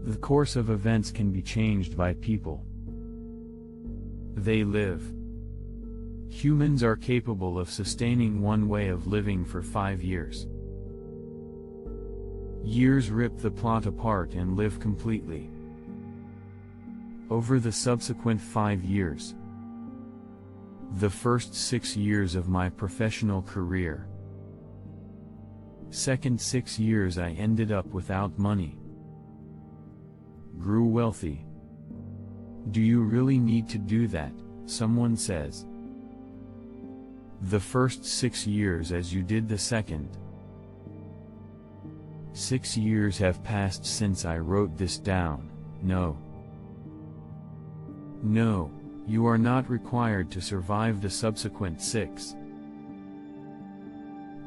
The course of events can be changed by people. They live. Humans are capable of sustaining one way of living for 5 years. Years rip the plot apart and live completely. Over the subsequent 5 years, the first 6 years of my professional career, second 6 years I ended up without money, grew wealthy. Do you really need to do that? Someone says. The first 6 years as you did the second. 6 years have passed since I wrote this down. No. No, you are not required to survive the subsequent 6.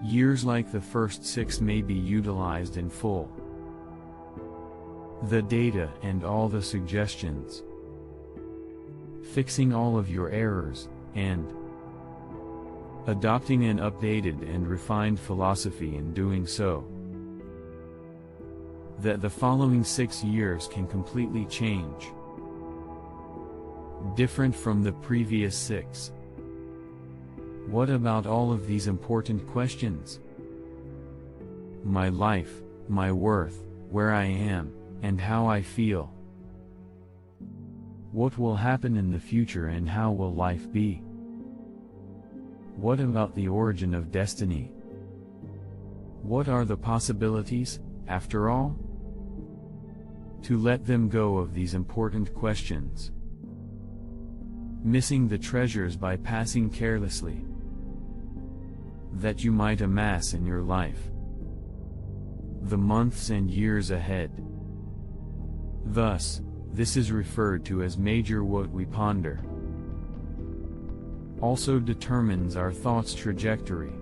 Years like the first 6 may be utilized in full. The data and all the suggestions, fixing all of your errors, and adopting an updated and refined philosophy in doing so, that the following 6 years can completely change, different from the previous 6. What about all of these important questions? My life, my worth, where I am, and how I feel. What will happen in the future and how will life be? What about the origin of destiny? What are the possibilities, after all? To let them go of these important questions. Missing the treasures by passing carelessly, that you might amass in your life, the months and years ahead. Thus, this is referred to as major what we ponder. Also determines our thoughts' trajectory.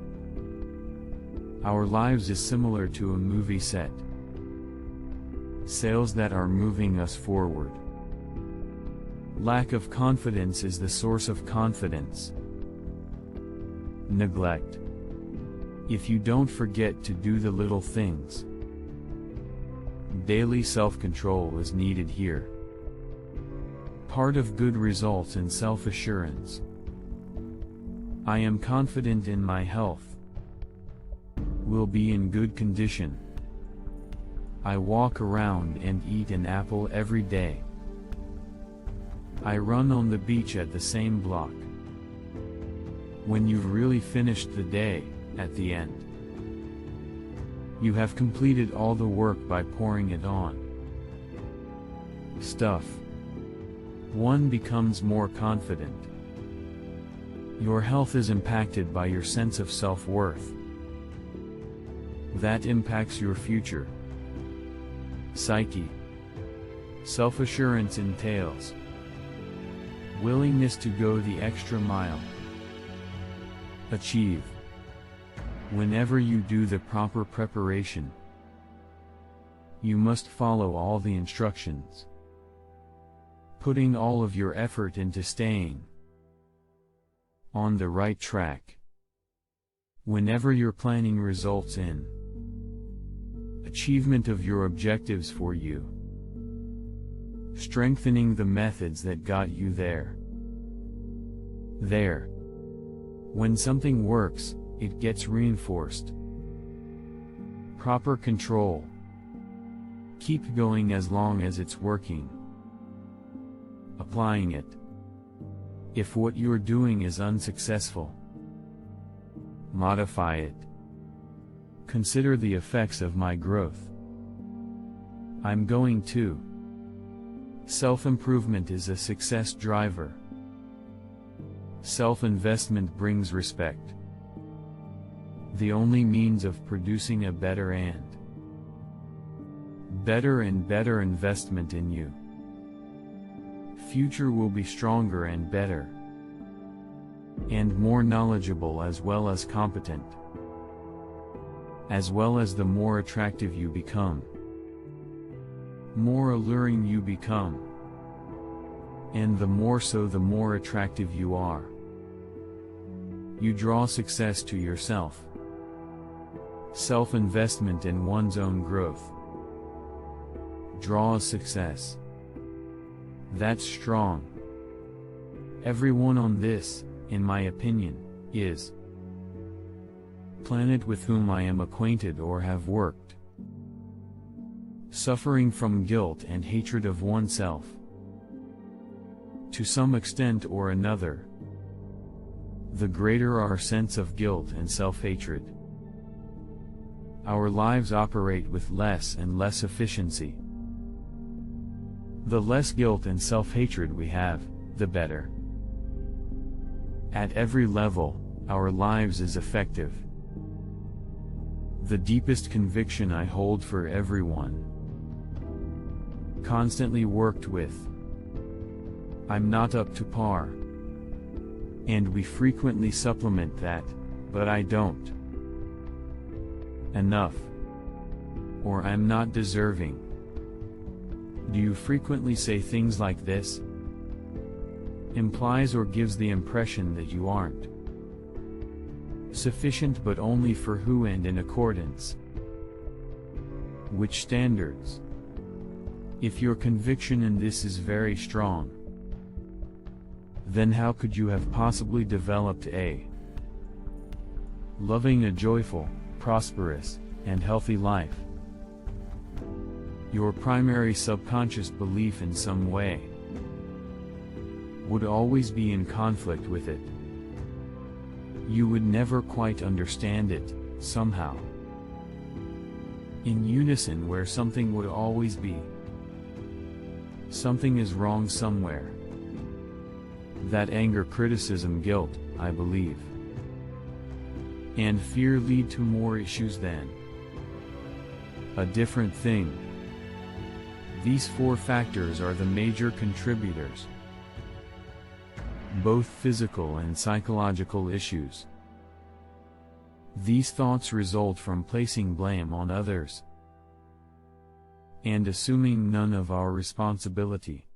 Our lives is similar to a movie set. Sails that are moving us forward. Lack of confidence is the source of confidence. Neglect. If you don't forget to do the little things. Daily self-control is needed here. Part of good results in self-assurance. I am confident in my health. Will be in good condition. I walk around and eat an apple every day. I run on the beach at the same block. When you've really finished the day, at the end, you have completed all the work by pouring it on. Stuff. One becomes more confident. Your health is impacted by your sense of self-worth. That impacts your future. Psyche. Self-assurance entails willingness to go the extra mile. Achieve. Whenever you do the proper preparation, you must follow all the instructions. Putting all of your effort into staying on the right track. Whenever your planning results in achievement of your objectives for you. Strengthening the methods that got you there. There. When something works, it gets reinforced. Proper control. Keep going as long as it's working. Applying it. If what you're doing is unsuccessful, modify it. Consider the effects of my growth. I'm going to. Self-improvement is a success driver. Self-investment brings respect. The only means of producing a better and better investment in you. Future will be stronger and better, and more knowledgeable as well as competent, as well as the more attractive you become, more alluring you become, and the more so the more attractive you are. You draw success to yourself. Self-investment in one's own growth. draw a success. That's strong. Everyone on this, in my opinion, is planet with whom I am acquainted or have worked, suffering from guilt and hatred of oneself, to some extent or another. The greater our sense of guilt and self-hatred, our lives operate with less and less efficiency. The less guilt and self-hatred we have, the better. At every level, our lives is effective. The deepest conviction I hold for everyone, constantly worked with. I'm not up to par. And we frequently supplement that, but I don't enough. Or I'm not deserving. Do you frequently say things like this? Implies or gives the impression that you aren't sufficient, but only for who and in accordance which standards? If your conviction in this is very strong, then how could you have possibly developed a loving, a joyful, prosperous, and healthy life? Your primary subconscious belief in some way would always be in conflict with it. You would never quite understand it, somehow. In unison, where something would always be. Something is wrong somewhere. That anger, criticism, guilt, I believe, and fear lead to more issues than a different thing. These four factors are the major contributors, both physical and psychological issues. These thoughts result from placing blame on others and assuming none of our responsibility.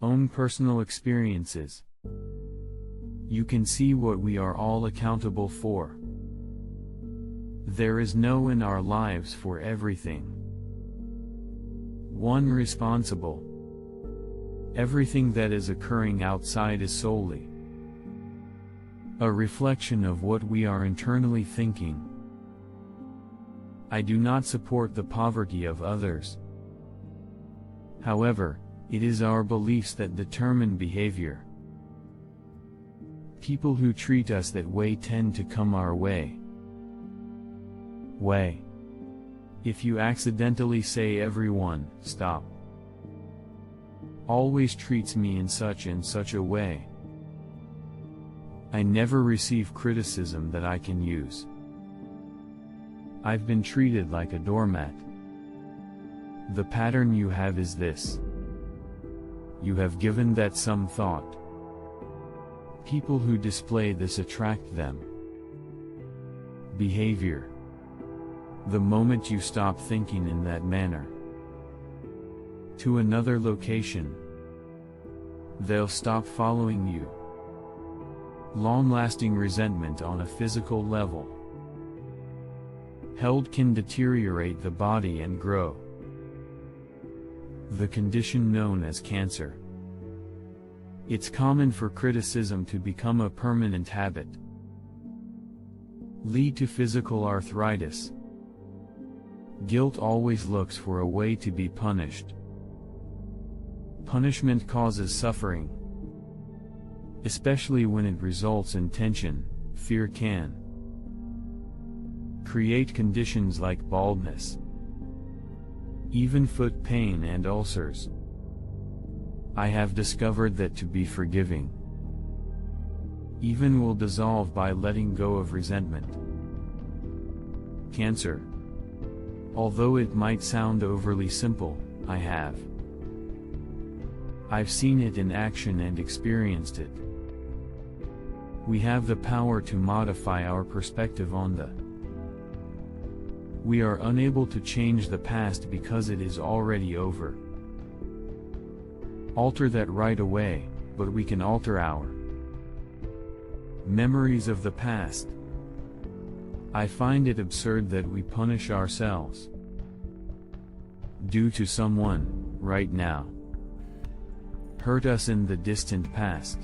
Own personal experiences. You can see what we are all accountable for. There is no in our lives for everything one responsible. Everything that is occurring outside is solely a reflection of what we are internally thinking. I do not support the poverty of others. However, it is our beliefs that determine behavior. People who treat us that way tend to come our way. If you accidentally say everyone, stop, always treats me in such and such a way, I never receive criticism that I can use. I've been treated like a doormat. The pattern you have is this. You have given that some thought. People who display this attract them. Behavior. The moment you stop thinking in that manner to another location, they'll stop following you. Long-lasting resentment on a physical level held can deteriorate the body and grow the condition known as cancer. It's common for criticism to become a permanent habit, lead to physical arthritis. Guilt always looks for a way to be punished. Punishment causes suffering, especially when it results in tension. Fear can create conditions like baldness, even foot pain and ulcers. I have discovered that to be forgiving even will dissolve by letting go of resentment. Cancer. Although it might sound overly simple, I've seen it in action and experienced it. We have the power to modify our perspective on the. We are unable to change the past because it is already over. Alter that right away, but we can alter our memories of the past. I find it absurd that we punish ourselves. do to someone, right now. Hurt us in the distant past.